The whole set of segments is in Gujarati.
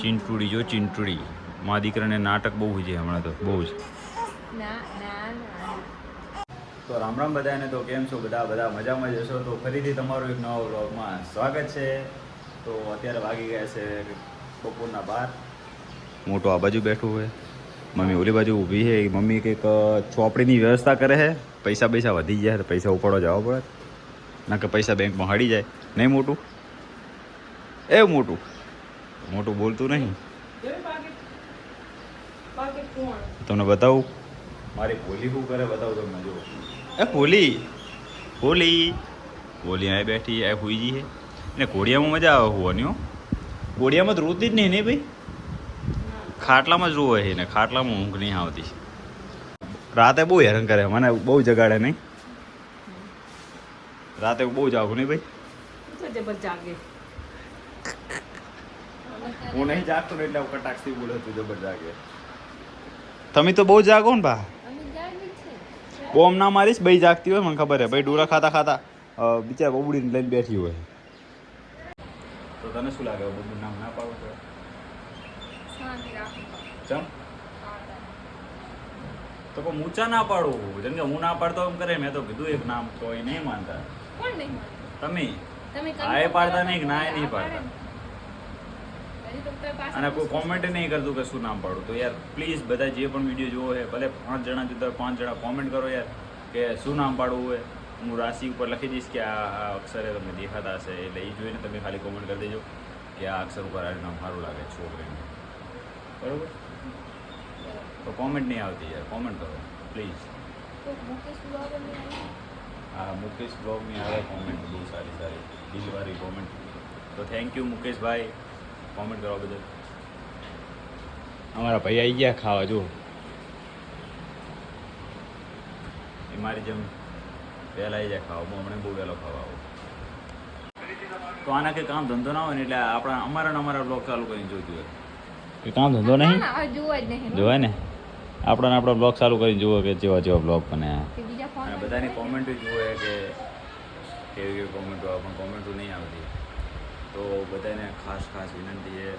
ચિંટુડી જો ચિંટુડી મારા દીકરાને નાટક બહુ છે હમણાં તો બહુ જ. તો રામ રામ બધાને. તો કેમ છો બધા મજામાં જશો. તો ફરીથી તમારું એક નવા વ્લોગમાં સ્વાગત છે. તો અત્યારે વાગી ગયા છે બપોરના 12. મોટો આ બાજુ બેઠું હોય, મમ્મી ઓલી બાજુ ઊભી છે. મમ્મી કંઈક ચોપડીની વ્યવસ્થા કરે છે. પૈસા વધી જાય તો પૈસા ઉપાડવા જવા પડે, ના કે પૈસા બેંકમાં હળી જાય. નહીં મોટું મોટું બોલતું નહીં. તમને બતાવું મારી ભોલી શું કરે, બતાવું તમને. જો ભોલી આ બેઠી આ હુઈજી છે ને. ઘોડિયામાં મજા આવે હોવાની. ઘોડિયામાં તો રોતી જ નહીં ભાઈ, ખાટલામાં જ રોવે છે ને. ખાટલામાં ઊંઘ નહીં આવતી. રાતે બહુ હેરાન કરે, મને બહુ જગાડે. નહીં રાતે બહુ જાગું નહીં ભાઈ. હું નહીં જાગતો ને એટલે કટાક્ષથી બોલે તું જબર જાગે. તમે તો બહુ જાગો ને બા. બોમ ના મારીશ ભાઈ જાગતી હોય મને ખબર હે ભાઈ. ડોરા ખાતા બિચારા બબુડીને લઈને બેઠી હોય. તો તને શું લાગે બબુડ નામ ના પાડું તો? ચમ તો કોઈ ઊંચા ના પાડું. જેમ કે હું ના પાડતો એમ કરે. મેં તો કીધું એક નામ તો એ નહીં માનતા. તમે આ પાડતા નહીં, ના નહીં પાડતા. અને કોઈ કોમેન્ટ નહીં કરતું કે શું નામ પાડું. તો યાર પ્લીઝ બધા જે પણ વિડીયો જોવો છે, ભલે 5 જણા જોતા 5 જણા કોમેન્ટ કરો યાર કે શું નામ પાડવું હોય. હું રાશિ ઉપર લખી દઈશ કે આ અક્ષરે તમને દેખાતા હશે, એટલે એ જોઈને તમે ખાલી કોમેન્ટ કરી દેજો કે આ અક્ષર ઉપર આ નામ સારું લાગે છોકરીને. બરાબર? તો કોમેન્ટ નહીં આવતી યાર, કોમેન્ટ કરો પ્લીઝ. હા, મુકેશ બ્લોગની આવે કોમેન્ટ બહુ સારી દિલવાળી કોમેન્ટ. તો થેન્ક યુ મુકેશભાઈ કોમેન્ટ કરવા બદલ. અમારા ભાઈ આવી ગયા ખાવા. જો એ મારી જેમ વહેલા આવી જાય ખાવા. હમણાં બહુ વહેલો ખાવા આવો. તો આના કંઈ કામ ધંધો ના હોય ને એટલે અમારા બ્લોગ ચાલુ કરીને જોઈતું હોય. એ કામ ધંધો નહીં જોવાય ને. આપણા બ્લોગ ચાલુ કરીને જુઓ કે જેવા બ્લોગ બને. અને બધાની કોમેન્ટો જુએ કે કેવી કોમેન્ટો આવે, પણ કોમેન્ટો નહીં આવતી. તો બધાને ખાસ વિનંતી છે.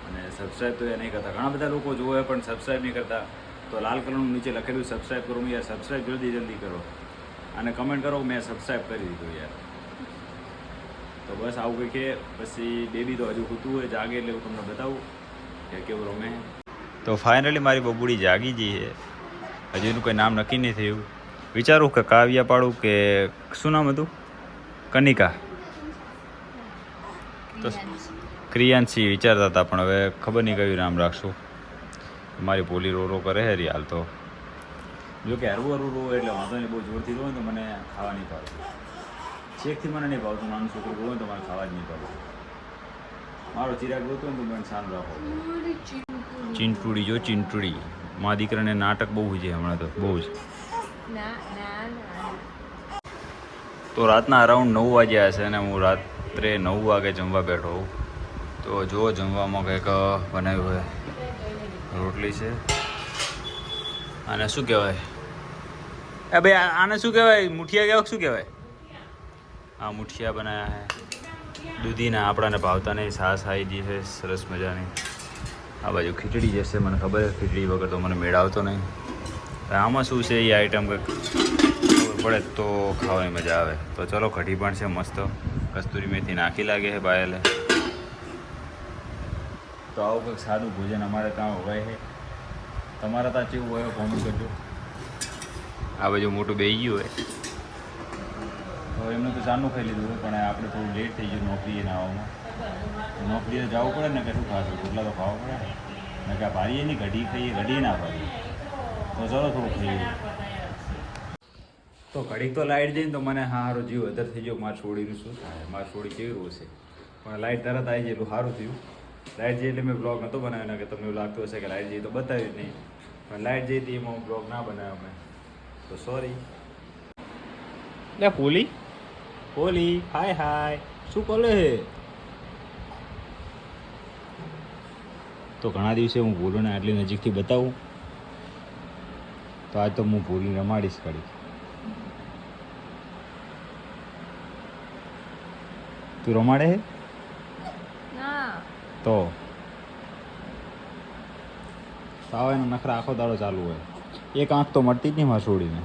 અને સબસ્ક્રાઈબ તો એ નહીં કરતા. ઘણા બધા લોકો જોવે પણ સબસ્ક્રાઈબ નહીં કરતા. તો લાલ કલરનું નીચે લખેલું સબસ્ક્રાઈબ કરું યાર, સબસ્ક્રાઈબ જલ્દી કરો. અને કમેન્ટ કરો મેં સબસ્ક્રાઈબ કરી દીધું યાર. તો બસ આવું કંઈ કે પછી બેબી તો હજુ સૂતું હોય, જાગે એટલે હું તમને બતાવું કે કેવું રમે. તો ફાઇનલી મારી બબુડી જાગી જઈએ. હજુ એનું કોઈ નામ નક્કી નહીં થયું. વિચારું કે કાવ્યા પાડું કે શું નામ હતું? કનિકા તો ક્રિયાંશી વિચારતા હતા, પણ હવે ખબર નહીં કયું નામ રાખશું. મારી પોલી રો કરે છે રિયાલ. તો જો કે હરવું રો એટલે વાંધો નહીં. બહુ જોરથી રો તો મને ખાવા નહીં ભાવતું. શેકથી મને નહીં ભાવતું. નાનું છોકરું રોવે તો મને ખાવા જ નહીં ભાવતું. મારો ચિરાગ રોતો ને તો મને શાંત રાખો. ચિંટુડી જો ચિંટુડી મારા દીકરાને નાટક બહુ છે હમણાં તો બહુ જ. તો રાતના અરાઉન્ડ 9 વાગ્યા હશે અને હું રાત્રે 9 વાગે જમવા બેઠો હોઉં. તો જો જમવામાં કંઈક બનાવ્યું હોય. રોટલી છે. આને શું કહેવાય? ભાઈ આને શું કહેવાય? મુઠિયા કહેવાય શું કહેવાય? હા, મુઠિયા બનાવ્યા છે દૂધીના. આપણાને ભાવતા નહીં. છાશ આવી છે સરસ મજાની. આ બાજુ ખીચડી જશે. મને ખબર છે ખીચડી વગર તો મને મેળ આવતો નહીં. આમાં શું છે એ આઈટમ કંઈક ખબર પડે તો ખાવાની મજા આવે. તો ચલો, કઢી પણ છે મસ્ત. કસ્તુરી મેથી નાખી લાગે છે પાયલે. તો આવું કંઈક સાદું ભોજન અમારે ત્યાં હોય છે. તમારા ત્યાં કેવું હોય કોમેન્ટ કરજો. આ બાજુ મોટું બેસી ગયું હોય તો એમનું તો ચાનું ખાઈ લીધું હોય, પણ આપણે થોડું લેટ થઈ ગયું નોકરીએ ના આવવામાં. નોકરીએ જવું પડે ને કે શું ખાશું? રોટલા તો ખાવા પડે ને. કે ભારીએ નહીં કઢી ખાઈએ, કઢી ના ભારીએ. તો ચલો થોડું ખાઈએ. તો ઘડીક તો લાઇટ જઈને તો મને સારો જીવ અધર થઈ ગયો. મારી છોડીનું શું થાય? મારી છોડી કેવી રોશે, પણ લાઇટ તરત આવી જાય એટલું સારું થયું. લાઇટ જઈ એટલે મેં બ્લોગ નહોતો બનાવ્યો ને કે તમને એવું લાગતું હશે કે લાઇટ જઈ તો બતાવ્યું જ નહીં. પણ લાઇટ જઈ હતી એમાં બ્લોગ ના બનાવ્યો મેં. તો સોરી. લે પોલી હાય શું કરે હે? તો ઘણા દિવસે હું ભૂલું ને આટલી નજીકથી બતાવું. તો આજ તો હું ભૂલી રમાડીશ કરી. તું રમાડે હે? તો સાવ એનો નખરા આખો દાડો ચાલુ હોય. એક આંખ તો મળતી જ નહીં મારે છોડીને.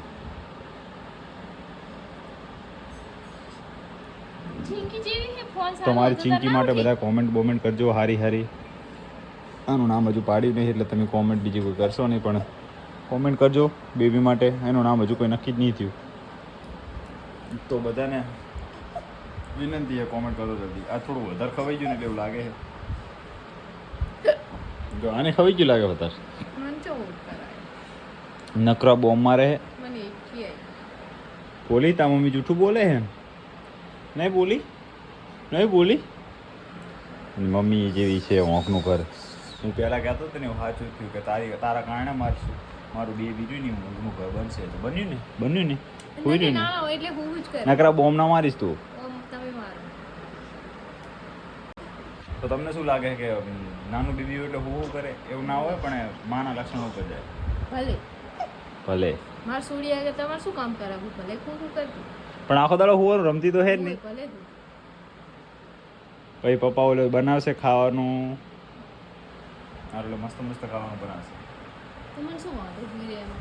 તો મારી ચિંકી માટે બધા કોમેન્ટ બોમેન્ટ કરજો હારી હારી. આનું નામ હજુ પાડ્યું નહીં એટલે તમે કોમેન્ટ બીજી કોઈ કરશો નહીં, પણ કોમેન્ટ કરજો બેબી માટે. એનું નામ હજુ કોઈ નક્કી જ નહીં થયું. તો બધાને વિનંતી છે કોમેન્ટ કરો જલ્દી. આ થોડું વધારે ખવાઈ ગયું ને એટલે એવું લાગે છે. જો આને ખવાઈ ગયું લાગે વધારે. નકરા બોમ્બ મારે બોલી તા મમ્મી જૂઠું બોલે હે. નહીં બોલી નહીં બોલી. મમ્મી જેવી છે હોંકનું કર. હું પહેલાં કહેતો હતો ને એવું સાચું થયું કે તારા કારણે મારું બે બીજું નહીં ઊંઘનું ઘર બનશે. તો બન્યું ને કોઈ નહીં નકરા બોમ્બ ના મારીશ તું. તો તમને શું લાગે કે નાનું બેબી એટલે હું કરે એવું ના હોય, પણ માના લક્ષણો ઉપર જાય. ભલે માર સોડી આગળ તમારે શું કામ કરાવવું? ભલે ખોટું કરતું પણ આખો દાડો હું રમતી તો હે જ નહીં. ભલે પછી પપ્પા ઓલો બનાવશે ખાવાનું. મસ્ત ખાવાનું બનાવશે. તમારે શું વાંધો જોઈએ એમાં?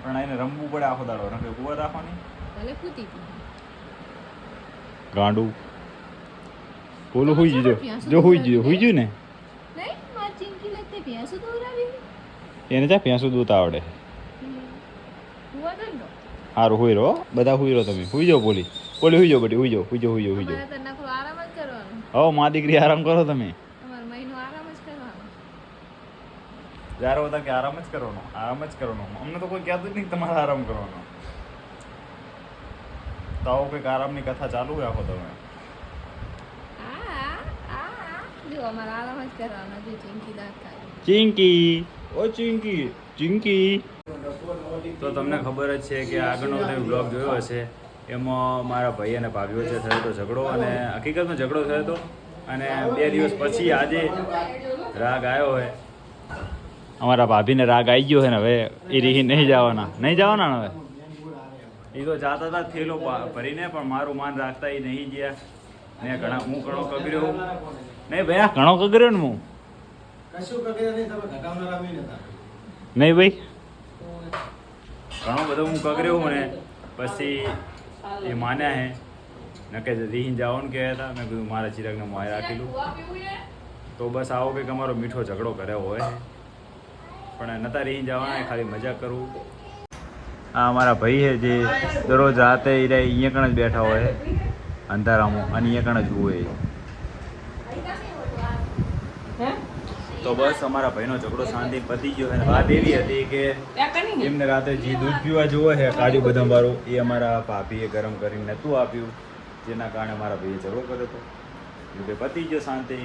પણ એને રમવું પડે આખો દાડો. નકે કુવા રાખવાની ભલે ખૂતી ગાંડું બોલું હુઈ જજો. જો હુઈ ગયું ને નહીં માર ચિંકી લગતે ભેંસો દોરાવી એને ચા ભેંસું દૂધ આવડે. હુવા દો ને સારું હુઈ રહો બધા. હુઈ રહો તમે. હુઈ જાઓ બોલી હુઈ જાઓ બધી. હુઈ જાઓ. તમારે તો નખરો આરામ જ કરવાનો. હો મા દીકરી આરામ કરો તમે. તમારે મહિનો આરામ જ કરવાનો. જ્યારે બધા કે આરામ જ કરવાનો. અમને તો કોઈ કહેતું જ નહીં તમારે આરામ કરવાનો. તો આવો કંઈક આરામની કથા ચાલુ હોય આખો તમે. જો અમારે આરામ જ કરવાનો. જો ચિંકી દાંત ખાય. ચિંકી તો તમને ખબર જ છે કે આગળનો તમે બ્લોગ જોયો હશે. એમાં મારા ભાઈ અને ભાભી વચ્ચે થયો હતો ઝઘડો, અને હકીકતમાં ઝઘડો થયો હતો. અને 2 દિવસ પછી આજે રાગ આવ્યો હોય. અમારા ભાભીને રાગ આવી ગયો છે ને હવે એ રીહી નહીં જવાના ને હવે. એ તો જાતા હતા થેલો ભરીને, પણ મારું માન રાખતા એ નહીં ગયા ને. હું ઘણો કગર્યો નહીં ભાઈ. ઘણો કગર્યો ને હું નહીં ભાઈ. ઘણો બધો હું કગર્યો ને પછી એ માન્યા હે. નકે રીહીને જવાનું કહેતા હતા. મેં કીધું મારા ચિરાગને મોય રાખેલું. તો બસ આવો કંઈક અમારો મીઠો ઝઘડો કર્યો હોય, પણ નતા રીહીને જવાના. ખાલી મજાક કરવું. આ અમારા ભાઈ છે જે દરરોજ રાતે અહીંયા કણ જ બેઠા હોય અંધારામાં, અને અહીંયા કણ જ હોય. તો બસ અમારા ભાઈનો ઝઘડો શાંતિ પતી ગયો. અને વાત એવી હતી કે એમને રાતે જે દૂધ પીવા જોવે છે કાજુ બદામ વાળું, એ અમારા ભાભીએ ગરમ કરીને નહોતું આપ્યું, જેના કારણે મારા ભાઈએ ઝઘડો કર્યો હતો. એટલે પતી ગયો શાંતિ.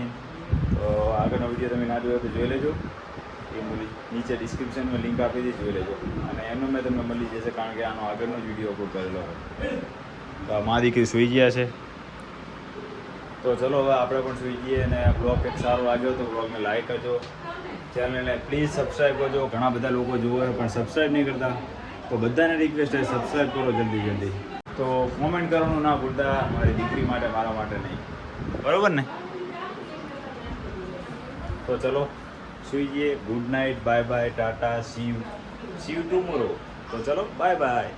તો આગળનો વિડીયો તમે ના જોયો તો જોઈ લેજો. એ નીચે ડિસ્ક્રિપ્શનમાં લિંક આપી દઈશ, જોઈ લેજો. અને એનો મેં તમને મળી જશે, કારણ કે આનો આગળનો જ વિડીયો અપલોડ કરેલો હોય. તો મા દીકરી સૂઈ ગયા છે. તો ચલો હવે આપણે પણ સુઈ જઈએ. અને બ્લોગ કંઈક સારો લાગ્યો તો બ્લોગને લાઈક કરજો, ચેનલને પ્લીઝ સબસ્ક્રાઈબ કરજો. ઘણા બધા લોકો જુએ પણ સબસ્ક્રાઈબ નહીં કરતા, તો બધાને રિક્વેસ્ટ છે સબસ્ક્રાઈબ કરો જલ્દી. તો કોમેન્ટ કરવાનું ના ભૂલતા, મારી દીકરી માટે, મારા માટે નહીં. બરાબર ને? તો ચલો સુઈ જઈએ. Good night, bye bye, Tata, C you tomorrow. તો ચલો બાય બાય.